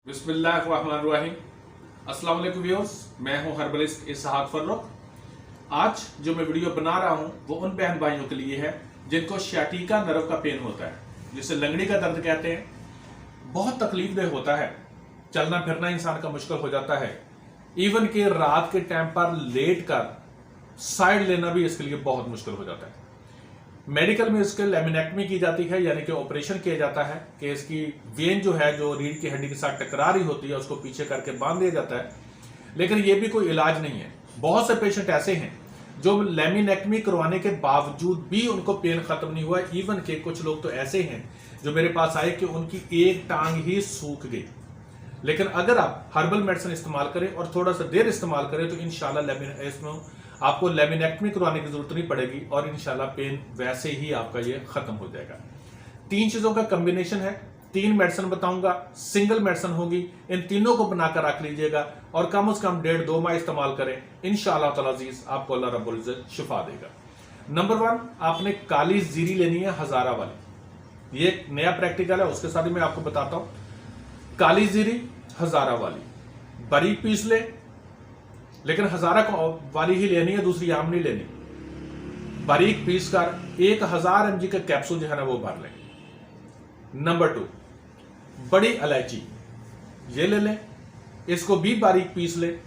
बिस्मिल्लाहिर्रहमानिर्रहीम। अस्सलाम वालेकुम व्यूअर्स, मैं हूं हर्बलिस्ट इसहाक फर्रुख। आज जो मैं वीडियो बना रहा हूं वो उन बहन भाइयों के लिए है जिनको शैटिका नर्व का पेन होता है, जिसे लंगड़ी का दर्द कहते हैं। बहुत तकलीफदेह होता है, चलना फिरना इंसान का मुश्किल हो जाता है। इवन कि रात के टाइम पर लेट कर साइड लेना भी इसके लिए बहुत मुश्किल हो जाता है। मेडिकल में इसके लेमिनेक्टमी की जाती है, यानी कि ऑपरेशन किया जाता है कि इसकी वेन जो है जो रीढ़ की हड्डी के साथ टकरा रही होती है उसको पीछे करके बांध दिया जाता है। लेकिन यह भी कोई इलाज नहीं है। बहुत से पेशेंट ऐसे हैं जो लेमिनेक्टमी करवाने के बावजूद भी उनको पेन खत्म नहीं हुआ। इवन के कुछ लोग तो ऐसे हैं जो मेरे पास आए कि उनकी एक टांग ही सूख गई। लेकिन अगर आप हर्बल मेडिसिन इस्तेमाल करें और थोड़ा सा देर इस्तेमाल करें तो इंशाल्लाह इसमें आपको लेमिनेक्टमी करवाने की जरूरत नहीं पड़ेगी और इंशाल्लाह पेन वैसे ही आपका ये खत्म हो जाएगा। 3 चीजों का कॉम्बिनेशन है, 3 मेडिसिन बताऊंगा, सिंगल मेडिसिन होगी। इन तीनों को बनाकर रख लीजिएगा और कम से कम 1.5-2 माह इस्तेमाल करें। इंशाल्लाह ताला अज़ीज़ आपको अल्लाह रब्बुल इज़्ज़त शिफा देगा। नंबर 1, आपने काली जीरी लेनी है, हजारा वाली। ये एक नया प्रैक्टिकल है, उसके साथ ही मैं आपको बताता हूं। काली जीरी हजारा वाली बारीक पीस ले, लेकिन हजारा वाली ही लेनी है, दूसरी आम नहीं लेनी। बारीक पीस कर 1000 mg का कैप्सूल जो है ना वो भर लें। नंबर 2, बड़ी इलायची ये ले लें, इसको भी बारीक पीस लें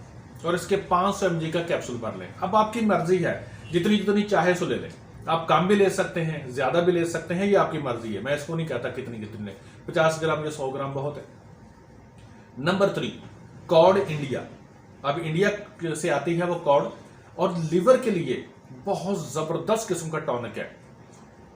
और इसके 500 mg का कैप्सूल भर लें। अब आपकी मर्जी है, जितनी जितनी चाहे सो ले लें। आप कम भी ले सकते हैं, ज्यादा भी ले सकते हैं, ये आपकी मर्जी है। मैं इसको नहीं कहता कितनी कितनी ले, 50 ग्राम या 100 ग्राम बहुत है। Number 3, cod India. अब इंडिया से आती है वो कॉड, और लिवर के लिए बहुत जबरदस्त किस्म का टॉनिक है।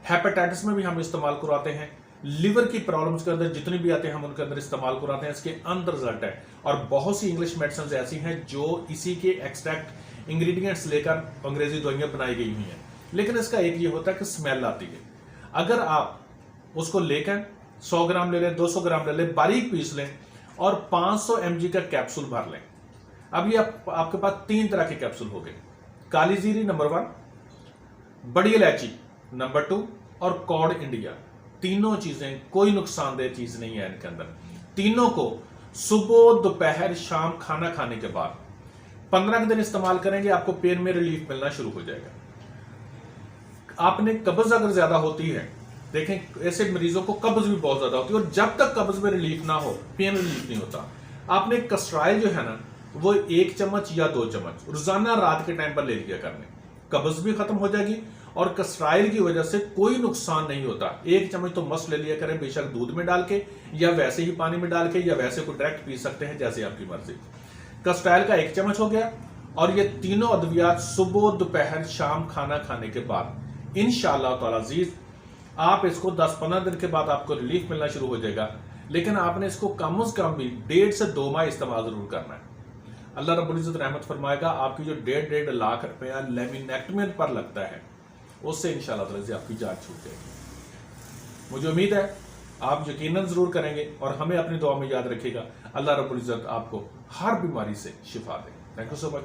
हेपेटाइटिस में भी हम इस्तेमाल करवाते हैं। लिवर की प्रॉब्लम्स के अंदर जितनी भी आते हैं हम उनके अंदर इस्तेमाल करवाते हैं। इसके अंदर रिजल्ट है। और बहुत सी इंग्लिश मेडिसिन ऐसी हैं जो इसी के एक्सट्रैक्ट इंग्रेडिएंट्स लेकर अंग्रेजी दवाइयां बनाई गई हुई हैं। लेकिन इसका एक ये होता है कि स्मेल आती है। अगर आप उसको लेकर 100 ग्राम ले लें, 200 ग्राम ले लें, बारीक पीस लें और 500 mg का कैप्सूल भर लें। अब ये आपके पास 3 तरह के कैप्सूल हो गए। काली जीरी नंबर 1, बड़ी इलायची नंबर 2 और कॉड इंडिया। तीनों चीजें कोई नुकसानदेह चीज नहीं है इनके अंदर। तीनों को सुबह दोपहर शाम खाना खाने के बाद 15 दिन इस्तेमाल करेंगे, आपको पेन में रिलीफ मिलना शुरू हो जाएगा। आपने कब्ज अगर ज्यादा होती है, देखें ऐसे मरीजों को कब्ज भी बहुत ज्यादा होती है और जब तक कब्ज में रिलीफ ना हो पेन रिलीफ नहीं होता। आपने कस्ट्राइल जो है ना वो 1 चम्मच या 2 चम्मच रोजाना रात के टाइम पर ले लिया करने, कब्ज भी खत्म हो जाएगी और कस्ट्राइल की वजह से कोई नुकसान नहीं होता। 1 चम्मच तो मस्त ले लिया करें, बेशक दूध में डाल के या वैसे ही पानी में डाल के या वैसे को डायरेक्ट पी सकते हैं, जैसे आपकी मर्जी। कस्ट्राइल का 1 चम्मच हो गया और ये तीनों अद्वियात सुबह दोपहर शाम खाना खाने के बाद इंशाअल्लाह ताला अज़ीज़ आप इसको 10-15 दिन के बाद आपको रिलीफ मिलना शुरू हो जाएगा। लेकिन आपने इसको कम से कम भी 1.5 से 2 माह इस्तेमाल जरूर करना है। अल्लाह रब्बुल इज़्ज़त रहमत फरमाएगा। आपकी जो 1.5 लाख रुपया लेमिनेक्टमी पर लगता है उससे इंशाअल्लाह से आपकी जान छूट जाएगी। मुझे उम्मीद है आप यकीनन जरूर करेंगे और हमें अपनी दुआ में याद रखिएगा। अल्लाह रब्बुल इज़्ज़त आपको हर बीमारी से शिफा दे। Thank you so much.